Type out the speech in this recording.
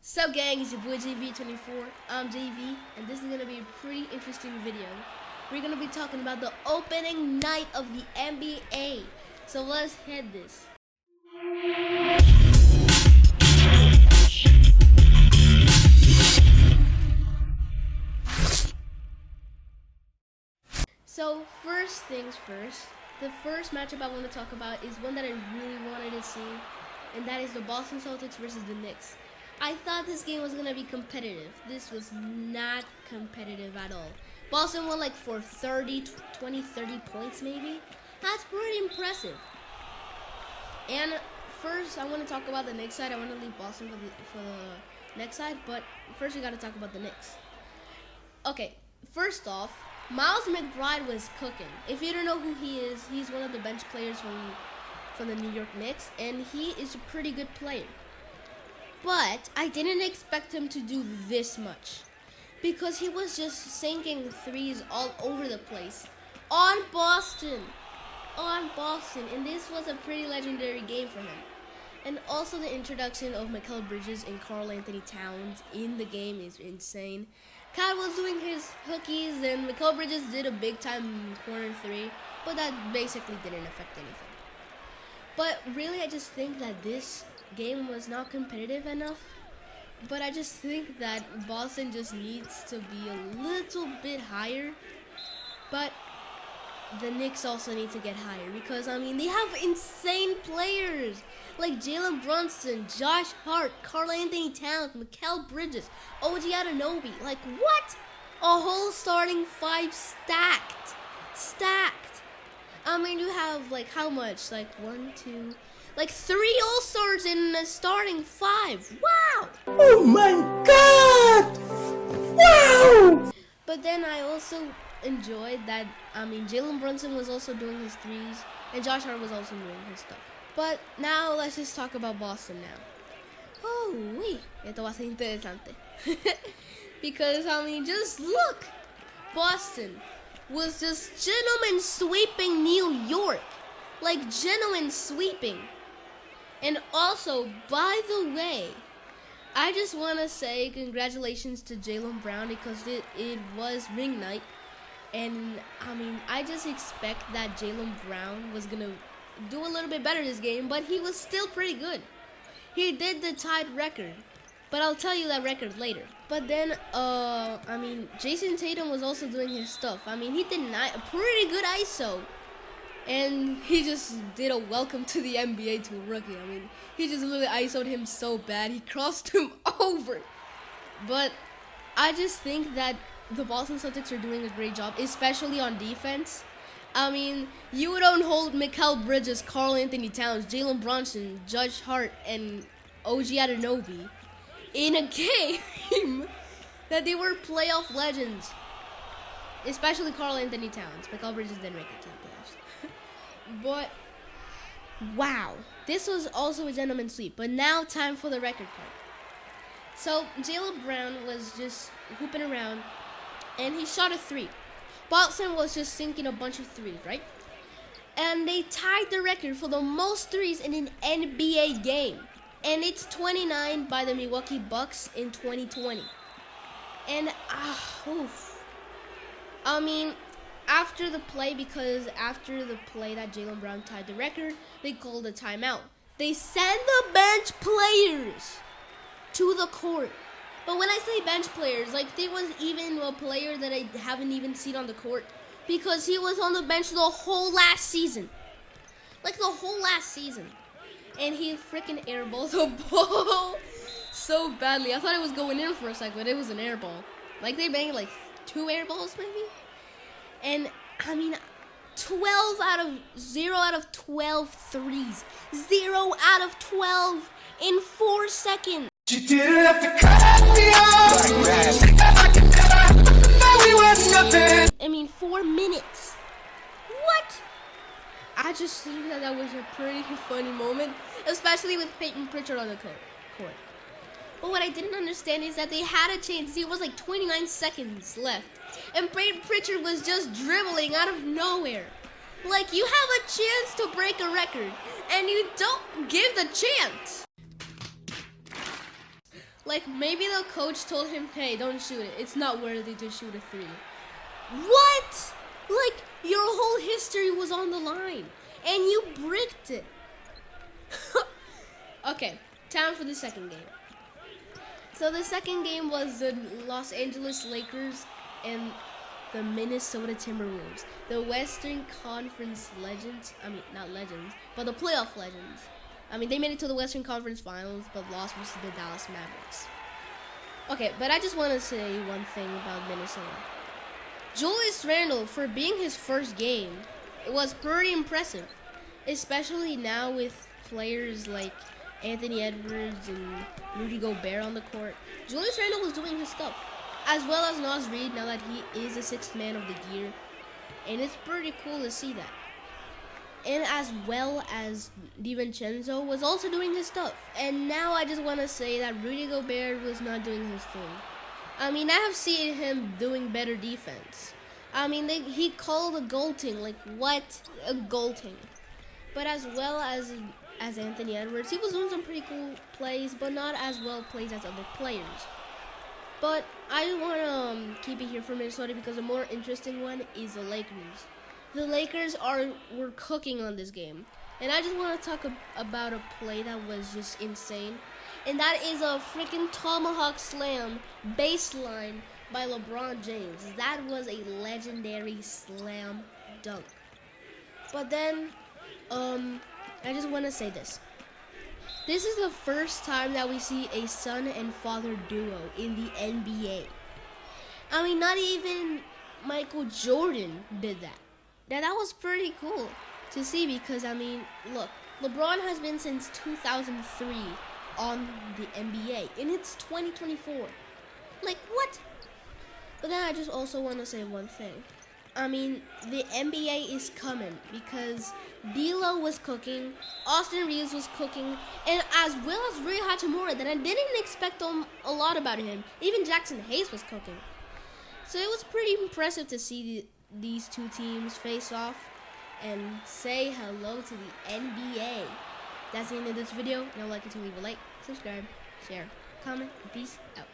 So gang, it's your boy JV24. I'm JV, and this is gonna be a pretty interesting video. We're gonna be talking about the opening night of the NBA. So let's head this. So first things first, the first matchup I want to talk about is one that I really wanted to see, and that is the Boston Celtics versus the Knicks. I thought this game was going to be competitive. This was not competitive at all. Boston won like for 30 points maybe. That's pretty impressive. And first, I want to talk about the Knicks side. I want to leave Boston for the next side, but first we got to talk about the Knicks. Okay, first off, Miles McBride was cooking. If you don't know who he is, he's one of the bench players from the New York Knicks, and he is a pretty good player. But I didn't expect him to do this much, because he was just sinking threes all over the place on Boston, and this was a pretty legendary game for him. And also the introduction of Mikal Bridges and Karl Anthony Towns in the game is insane. Kat was doing his hookies, and Mikal Bridges did a big-time corner three, but that basically didn't affect anything. But really, I just think that this game was not competitive enough. But I just think that Boston just needs to be a little bit higher. But the Knicks also need to get higher because, I mean, they have insane players like Jalen Brunson, Josh Hart, Karl Anthony Towns, Mikal Bridges, OG Anunoby. Like, what? A whole starting five stacked. I mean, you have, like, how much? Like, 1, 2... Like 3 All-Stars in a starting 5. Wow! Oh my God! Wow! But then I also enjoyed that, I mean, Jalen Brunson was also doing his threes, and Josh Hart was also doing his stuff. But now let's just talk about Boston now. Oh, wait. Esto va a ser interesante. Because, I mean, just look. Boston was just gentlemen sweeping New York. Like, gentlemen sweeping. And also, by the way, I just want to say congratulations to Jaylen Brown because it was ring night. And, I mean, I just expect that Jaylen Brown was going to do a little bit better this game, but he was still pretty good. He did the tied record, but I'll tell you that record later. But then, I mean, Jason Tatum was also doing his stuff. I mean, he did a pretty good ISO. And he just did a welcome to the NBA to a rookie. I mean, he just literally ISO'd him so bad. He crossed him over. But I just think that the Boston Celtics are doing a great job, especially on defense. I mean, you don't hold Mikal Bridges, Karl Anthony Towns, Jalen Brunson, Josh Hart, and OG Anunoby in a game that they were playoff legends. Especially Karl Anthony Towns. Mikal Bridges didn't make it to the playoffs. But, wow. This was also a gentleman's sweep. But now, time for the record part. So, Jaylen Brown was just hooping around, and he shot a 3. Boston was just sinking a bunch of threes, right? And they tied the record for the most threes in an NBA game. And it's 29 by the Milwaukee Bucks in 2020. And, I mean, after the play that Jaylen Brown tied the record, they called a timeout. They sent the bench players to the court. But when I say bench players, like, there was even a player that I haven't even seen on the court because he was on the bench the whole last season. Like, the whole last season. And he freaking airballed the ball so badly. I thought it was going in for a second, but it was an airball. Like, they banged, like, 2 airballs, maybe? And, I mean, 0 out of 12 threes. 0 out of 12 in 4 seconds. You didn't have to cut me off we was nothing. I mean, 4 minutes. What? I just think that was a pretty funny moment, especially with Peyton Pritchard on the court. But what I didn't understand is that they had a chance. It was like 29 seconds left. And Peyton Pritchard was just dribbling out of nowhere. Like, you have a chance to break a record, and you don't give the chance. Like, maybe the coach told him, hey, don't shoot it. It's not worthy to shoot a three. What? Like, your whole history was on the line, and you bricked it. Okay, time for the second game. So the second game was the Los Angeles Lakers and the Minnesota Timberwolves. The Western Conference legends. I mean, not legends, but the playoff legends. I mean, they made it to the Western Conference Finals, but lost versus the Dallas Mavericks. Okay, but I just want to say one thing about Minnesota. Julius Randle, for being his first game, it was pretty impressive. Especially now with players like Anthony Edwards and Rudy Gobert on the court. Julius Randle was doing his stuff. As well as Naz Reid, now that he is the sixth man of the year. And it's pretty cool to see that. And as well as DiVincenzo was also doing his stuff. And now I just want to say that Rudy Gobert was not doing his thing. I mean, I have seen him doing better defense. I mean, he called a goalting. Like, what? A goalting. But as well as Anthony Edwards, he was doing some pretty cool plays, but not as well plays as other players. But I just want to keep it here for Minnesota because the more interesting one is the Lakers. The Lakers were cooking on this game. And I just want to talk about a play that was just insane. And that is a freaking tomahawk slam baseline by LeBron James. That was a legendary slam dunk. But then, I just want to say this. This is the first time that we see a son and father duo in the NBA. I mean, not even Michael Jordan did that. That was pretty cool to see because, I mean, look, LeBron has been since 2003 on the NBA, and it's 2024. Like, what? But then I just also want to say one thing. I mean, the NBA is coming because D'Lo was cooking, Austin Reeves was cooking, and as well as Rui Hachimura, that I didn't expect a lot about him. Even Jackson Hayes was cooking. So it was pretty impressive to see these two teams face off and say hello to the NBA. That's the end of this video. Don't like it to leave a like, subscribe, share, comment, and peace out.